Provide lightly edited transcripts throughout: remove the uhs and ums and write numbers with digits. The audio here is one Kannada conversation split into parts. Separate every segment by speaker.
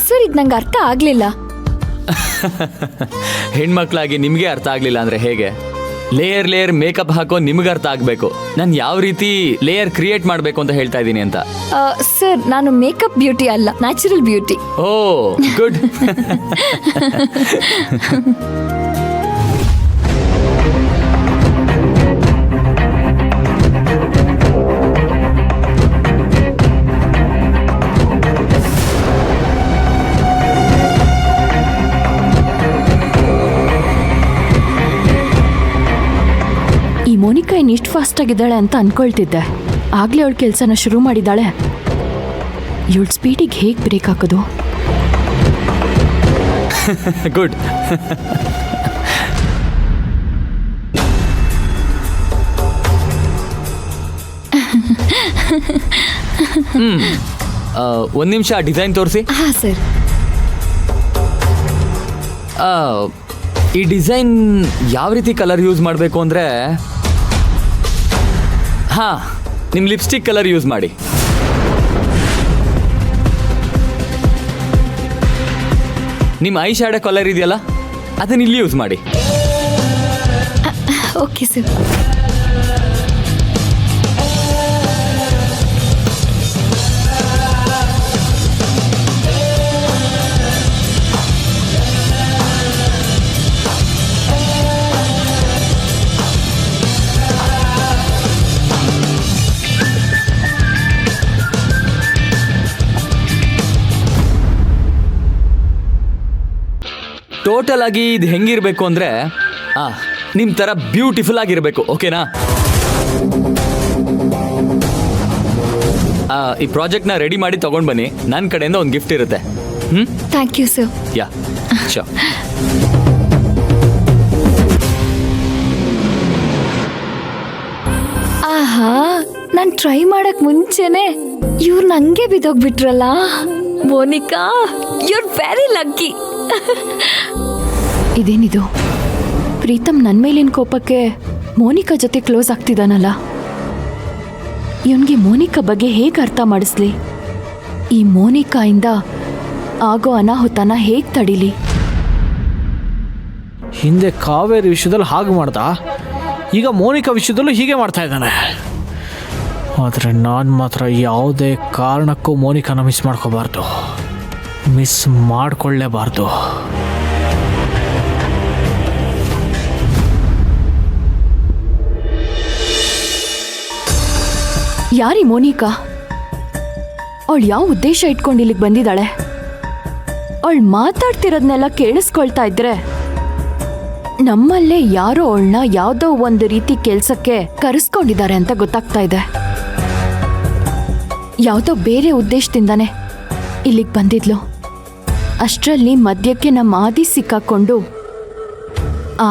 Speaker 1: ಸರ್ ಇದು ನಂಗೆ ಅರ್ಥ ಆಗಲಿಲ್ಲ.
Speaker 2: ಹೆಣ್ಮಕ್ಳಾಗಿ ನಿಮಗೆ ಅರ್ಥ ಆಗಲಿಲ್ಲ ಅಂದರೆ ಹೇಗೆ? ಲೇಯರ್ ಮೇಕಪ್ ಹಾಕೋ ನಿಮ್ಗೆ ಅರ್ಥ ಆಗಬೇಕು. ನಾನು ಯಾವ ರೀತಿ ಲೇಯರ್ ಕ್ರಿಯೇಟ್ ಮಾಡಬೇಕು ಅಂತ ಹೇಳ್ತಾ ಇದ್ದೀನಿ ಅಂತ.
Speaker 1: ಸರ್ ನಾನು ಮೇಕಪ್ ಬ್ಯೂಟಿ ಅಲ್ಲ, ನ್ಯಾಚುರಲ್ ಬ್ಯೂಟಿ.
Speaker 2: ಓ ಗುಡ್.
Speaker 3: ಈ ಮೋನಿಕಾ ಇಷ್ಟು ಫಾಸ್ಟ್ ಆಗಿದ್ದಾಳೆ ಅಂತ ಅನ್ಕೊಳ್ತಿದ್ದೆ. ಆಗ್ಲೇ ಅವಳ ಕೆಲಸನ ಶುರು ಮಾಡಿದ್ದಾಳೆ. ಇವಳ ಸ್ಪೀಡಿಗೆ ಹೇಗೆ ಬ್ರೇಕ್ ಹಾಕೋದು?
Speaker 2: ಗುಡ್. ಒಂದು ನಿಮಿಷ ಡಿಸೈನ್ ತೋರಿಸಿ.
Speaker 1: ಹಾಂ ಸರ್.
Speaker 2: ಈ ಡಿಸೈನ್ ಯಾವ ರೀತಿ ಕಲರ್ ಯೂಸ್ ಮಾಡಬೇಕು ಅಂದರೆ, ಹಾಂ, ನಿಮ್ಮ ಲಿಪ್ಸ್ಟಿಕ್ ಕಲರ್ ಯೂಸ್ ಮಾಡಿ. ನಿಮ್ಮ ಐ ಶ್ಯಾಡೋ ಕಲರ್ ಇದೆಯಲ್ಲ, ಅದನ್ನ ಇಲ್ಲಿ ಯೂಸ್ ಮಾಡಿ.
Speaker 1: Okay sir.
Speaker 2: ಟೋಟಲ್ ಆಗಿ ಇದು ಹೆಂಗಿರಬೇಕು ಅಂದರೆ, ನಿಮ್ಮ ಥರ ಬ್ಯೂಟಿಫುಲ್ ಆಗಿರಬೇಕು. ಓಕೆನಾ? ಈ ಪ್ರಾಜೆಕ್ಟ್ನ ರೆಡಿ ಮಾಡಿ ತಗೊಂಡು ಬನ್ನಿ. ನನ್ನ ಕಡೆಯಿಂದ ಒಂದು ಗಿಫ್ಟ್ ಇರುತ್ತೆ.
Speaker 1: Thank you sir.
Speaker 2: Yeah show.
Speaker 1: ಆಹಾ, ನಾನು ಟ್ರೈ ಮಾಡಕ್ ಮುಂಚೆನೆ ಇವ್ರು ನಂಗೆ ಬಿದ್ದೋಗ್ಬಿಟ್ರಲ್ಲ. Monica, you are very lucky.
Speaker 3: ಇದೇನಿದು? ಪ್ರೀತಮ್ ನನ್ನ ಮೇಲಿನ ಕೋಪಕ್ಕೆ ಮೋನಿಕಾ ಜೊತೆ ಕ್ಲೋಸ್ ಆಗ್ತಿದ್ದಾನಲ್ಲ. ಇವನಿಗೆ ಮೋನಿಕಾ ಬಗ್ಗೆ ಹೇಗೆ ಅರ್ಥ ಮಾಡಿಸ್ಲಿ? ಈ ಮೋನಿಕಾಯಿಂದ ಆಗೋ ಅನಾಹುತನ ಹೇಗೆ ತಡೀಲಿ?
Speaker 4: ಹಿಂದೆ ಕಾವೇರಿ ವಿಷಯದಲ್ಲಿ ಹಾಗೆ ಮಾಡ್ದ, ಈಗ ಮೋನಿಕಾ ವಿಷಯದಲ್ಲೂ ಹೀಗೆ ಮಾಡ್ತಾ ಇದ್ದಾನೆ. ಆದರೆ ನಾನು ಮಾತ್ರ ಯಾವುದೇ ಕಾರಣಕ್ಕೂ ಮೋನಿಕಾನ ಮಿಸ್ ಮಾಡ್ಕೋಬಾರ್ದು, ಮಿಸ್ ಮಾಡಿಕೊಳ್ಳೇಬಾರ್ದು.
Speaker 3: ಯಾರಿ ಮೋನಿಕಾ? ಅವಳು ಯಾವ ಉದ್ದೇಶ ಇಟ್ಕೊಂಡು ಇಲ್ಲಿಗೆ ಬಂದಿದ್ದಾಳೆ? ಅವಳು ಮಾತಾಡ್ತಿರೋದನ್ನೆಲ್ಲ ಕೇಳಿಸ್ಕೊಳ್ತಾ ಇದ್ರೆ ನಮ್ಮಲ್ಲೇ ಯಾರೋ ಅವಳನ್ನ ಯಾವುದೋ ಒಂದು ರೀತಿ ಕೆಲ್ಸಕ್ಕೆ ಕರೆಸ್ಕೊಂಡಿದ್ದಾರೆ ಅಂತ ಗೊತ್ತಾಗ್ತಾ ಇದೆ. ಯಾವುದೋ ಬೇರೆ ಉದ್ದೇಶದಿಂದಾನೆ ಇಲ್ಲಿಗೆ ಬಂದಿದ್ಲು. ಅಷ್ಟರಲ್ಲಿ ಮಧ್ಯಕ್ಕೆ ನಮ್ಮ ಆದಿ ಸಿಕ್ಕಾಕೊಂಡು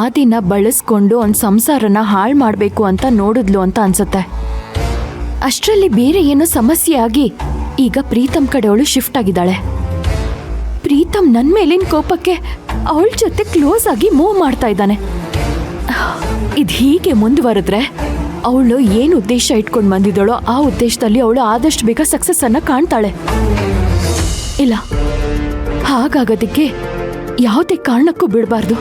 Speaker 3: ಆದಿನ ಬಳಸ್ಕೊಂಡು ಒಂದು ಸಂಸಾರನ ಹಾಳು ಮಾಡಬೇಕು ಅಂತ ನೋಡಿದ್ಲು ಅಂತ ಅನ್ಸುತ್ತೆ. ಅಷ್ಟರಲ್ಲಿ ಬೇರೆ ಏನೋ ಸಮಸ್ಯೆ ಆಗಿ ಈಗ ಪ್ರೀತಮ್ ಕಡೆ ಅವಳು ಶಿಫ್ಟ್ ಆಗಿದ್ದಾಳೆ. ಪ್ರೀತಮ್ ನನ್ನ ಮೇಲಿನ ಕೋಪಕ್ಕೆ ಅವಳ ಜೊತೆ ಕ್ಲೋಸ್ ಆಗಿ ಮೂವ್ ಮಾಡ್ತಾ ಇದ್ದಾನೆ. ಇದು ಹೀಗೆ ಮುಂದುವರೆದ್ರೆ ಅವಳು ಏನು ಉದ್ದೇಶ ಇಟ್ಕೊಂಡು ಬಂದಿದ್ದಾಳೋ ಆ ಉದ್ದೇಶದಲ್ಲಿ ಅವಳು ಆದಷ್ಟು ಬೇಗ ಸಕ್ಸಸ್ ಅನ್ನ ಕಾಣ್ತಾಳೆ. ಇಲ್ಲ, ಹಾಗಾಗೋದಕ್ಕೆ ಯಾವುದೇ ಕಾರಣಕ್ಕೂ ಬಿಡಬಾರ್ದು.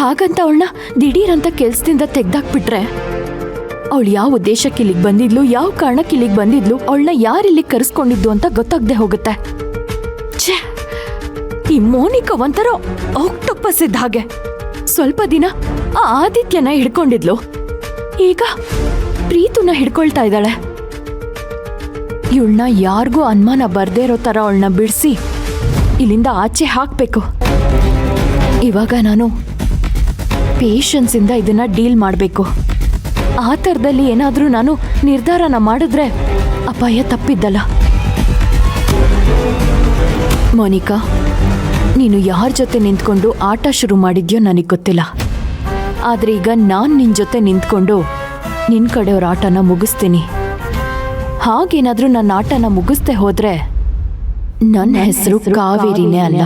Speaker 3: ಹಾಗಂತ ಅವಳನ್ನ ದಿಢೀರಂತ ಕೆಲ್ಸದಿಂದ ತೆಗ್ದಾಕ್ಬಿಟ್ರೆ ಅವಳು ಯಾವ ಉದ್ದೇಶಕ್ಕೆ ಇಲ್ಲಿಗೆ ಬಂದಿದ್ಲು, ಯಾವ ಕಾರಣಕ್ಕೆ ಇಲ್ಲಿಗೆ ಬಂದಿದ್ಲು, ಅವಳನ್ನ ಯಾರಿಲ್ಲಿಗೆ ಕರೆಸ್ಕೊಂಡಿದ್ದು ಅಂತ ಗೊತ್ತಾಗದೆ ಹೋಗುತ್ತೆ. ಛೇ, ಈ ಮೋನಿಕಾ ಒಂಥರ ಆಕ್ಟೋಪಸ್ ಇದ್ದ ಹಾಗೆ. ಸ್ವಲ್ಪ ದಿನ ಆ ಆದಿತ್ಯನ ಹಿಡ್ಕೊಂಡಿದ್ಲು, ಈಗ ಪ್ರೀತುನ ಹಿಡ್ಕೊಳ್ತಾ ಇದ್ದಾಳೆ. ಇವಳನ್ನ ಯಾರಿಗೂ ಅನುಮಾನ ಬರ್ದೇ ಇರೋ ಥರ ಅವಳನ್ನ ಬಿಡಿಸಿ ಇಲ್ಲಿಂದ ಆಚೆ ಹಾಕಬೇಕು. ಇವಾಗ ನಾನು ಪೇಷನ್ಸಿಂದ ಇದನ್ನ ಡೀಲ್ ಮಾಡಬೇಕು. ಆ ಥರದಲ್ಲಿ ಏನಾದರೂ ನಾನು ನಿರ್ಧಾರನ ಮಾಡಿದ್ರೆ ಅಪಾಯ ತಪ್ಪಿದ್ದಲ್ಲ. ಮೋನಿಕಾ, ನೀನು ಯಾರ ಜೊತೆ ನಿಂತ್ಕೊಂಡು ಆಟ ಶುರು ಮಾಡಿದ್ಯೋ ನನಗೆ ಗೊತ್ತಿಲ್ಲ. ಆದರೆ ಈಗ ನಾನು ನಿನ್ನ ಜೊತೆ ನಿಂತ್ಕೊಂಡು ನಿನ್ನ ಕಡೆಯವ್ರ ಆಟನ ಮುಗಿಸ್ತೀನಿ. ಹಾಗೇನಾದರೂ ನನ್ನ ಆಟನ ಮುಗಿಸ್ದೆ ಹೋದ್ರೆ ನನ್ನ ಹೆಸರು ಕಾವೇರಿನೇ ಅಲ್ಲ.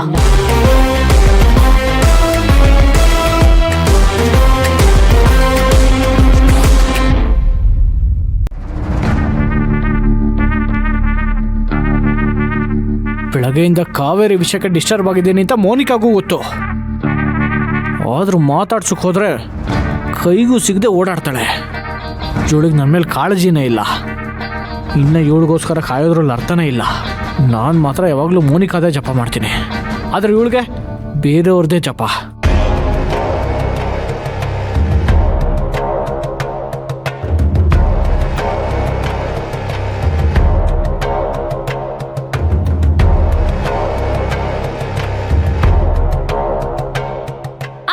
Speaker 4: ಬೆಳಗ್ಗೆಯಿಂದ ಕಾವೇರಿ ವಿಷಯಕ್ಕೆ ಡಿಸ್ಟರ್ಬ್ ಆಗಿದ್ದೀನಿ ಅಂತ ಮೋನಿಕಾಗೂ ಗೊತ್ತು. ಆದರೂ ಮಾತಾಡ್ಸೋಕೆ ಹೋದರೆ ಕೈಗೂ ಸಿಗದೆ ಓಡಾಡ್ತಾಳೆ. ಇವಳಿಗೆ ನನ್ನ ಮೇಲೆ ಕಾಳಜಿನೇ ಇಲ್ಲ. ಇನ್ನು ಇವಳಿಗೋಸ್ಕರ ಕಾಯೋದ್ರಲ್ಲಿ ಅರ್ಥನೇ ಇಲ್ಲ. ನಾನು ಮಾತ್ರ ಯಾವಾಗಲೂ ಮೋನಿಕಾದೇ ಜಪ ಮಾಡ್ತೀನಿ, ಆದರೆ ಇವಳಿಗೆ ಬೇರೆಯವ್ರದ್ದೇ ಜಪ.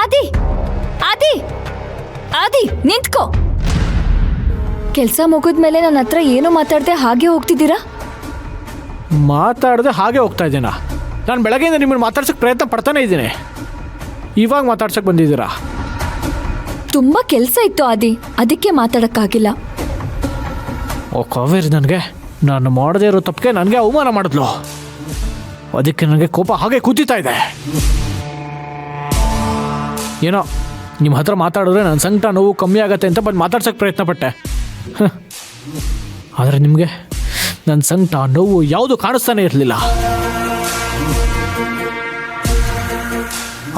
Speaker 1: ಆದಿ ಆದಿ ಆದಿ ನಿಂತ್ಕೋ. ಕೆಲಸ ಮುಗಿದ್ಮೇಲೆ ನನ್ನ ಹತ್ರ ಏನು ಮಾತಾಡದೆ ಹಾಗೆ ಹೋಗ್ತಿದ್ದೀರಾ?
Speaker 4: ಮಾತಾಡದೆ ಹಾಗೆ ಹೋಗ್ತಾ ಇದ್ದೀನಾ? ನಾನು ಬೆಳಗ್ಗೆಯಿಂದ ನಿಮ್ಮನ್ನು ಮಾತಾಡ್ಸೋಕ್ಕೆ ಪ್ರಯತ್ನ ಪಡ್ತಾನೆ ಇದ್ದೀನಿ, ಇವಾಗ ಮಾತಾಡ್ಸೋಕ್ಕೆ ಬಂದಿದ್ದೀರಾ?
Speaker 1: ತುಂಬ ಕೆಲಸ ಇತ್ತು ಆದಿ, ಅದಕ್ಕೆ ಮಾತಾಡೋಕ್ಕಾಗಿಲ್ಲ.
Speaker 4: ಓ ಕಾವೇರಿ, ನಾನು ಮಾಡದೇ ಇರೋ ತಪ್ಪಿಗೆ ನನಗೆ ಅವಮಾನ ಮಾಡಿದ್ಲು. ಅದಕ್ಕೆ ನನಗೆ ಕೋಪ ಹಾಗೆ ಕೂತಿತಾ ಇದೆ. ಏನೋ ನಿಮ್ಮ ಹತ್ರ ಮಾತಾಡಿದ್ರೆ ನನ್ನ ಸಂಕಟ ನೋವು ಕಮ್ಮಿ ಆಗತ್ತೆ ಅಂತ ಬಂದು ಮಾತಾಡ್ಸೋಕ್ಕೆ ಪ್ರಯತ್ನ ಪಟ್ಟೆ. ಆದರೆ ನಿಮಗೆ ನನ್ನ ಸಂಕಟ ನೋವು ಯಾವುದು ಕಾಣಿಸ್ತಾನೆ ಇರಲಿಲ್ಲ.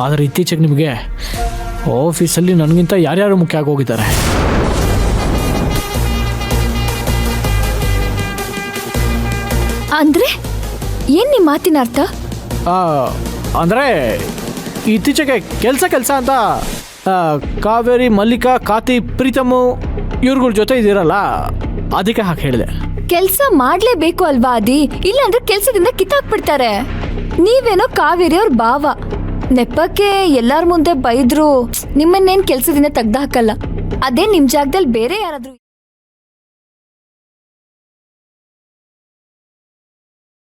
Speaker 4: ಆದರೆ ಇತ್ತೀಚೆಗೆ ನಿಮಗೆ ಆಫೀಸಲ್ಲಿ ನನಗಿಂತ ಯಾರ್ಯಾರು ಮುಖ್ಯ ಆಗೋಗಿದ್ದಾರೆ.
Speaker 1: ಅಂದ್ರೆ ಏನ್ ನಿಮ್ಮ ಮಾತಿನ ಅರ್ಥ?
Speaker 4: ಅಂದರೆ ಇತ್ತೀಚೆಗೆ ಕೆಲಸ ಅಂತ ಕಾವೇರಿ, ಮಲ್ಲಿಕಾ, ಕಾತಿ, ಪ್ರೀತಮು ಇವ್ರಗಳ ಜೊತೆ ಇದ್ದೀರಲ್ಲ, ಅದಕ್ಕೆ ಹಾಗೆ ಹೇಳಿದೆ.
Speaker 1: ಕೆಲಸ ಮಾಡ್ಲೇಬೇಕು ಅಲ್ವಾ ಆದಿ, ಇಲ್ಲಾಂದ್ರೆ ಕೆಲ್ಸದಿಂದ ಕಿತ್ತಾಕ್ಬಿಡ್ತಾರೆ. ನೀವೇನೋ ಕಾವೇರಿ ಅವ್ರ ಭಾವ, ನೆಪಕ್ಕೆ ಎಲ್ಲಾರ ಮುಂದೆ ಬೈದ್ರು ನಿಮ್ಮನ್ನೇನ್ ಕೆಲ್ಸದಿಂದ ತೆಗ್ದು ಹಾಕಲ್ಲ. ಅದೇ ನಿಮ್ ಜಾಗದಲ್ಲಿ ಬೇರೆ ಯಾರಾದ್ರೂ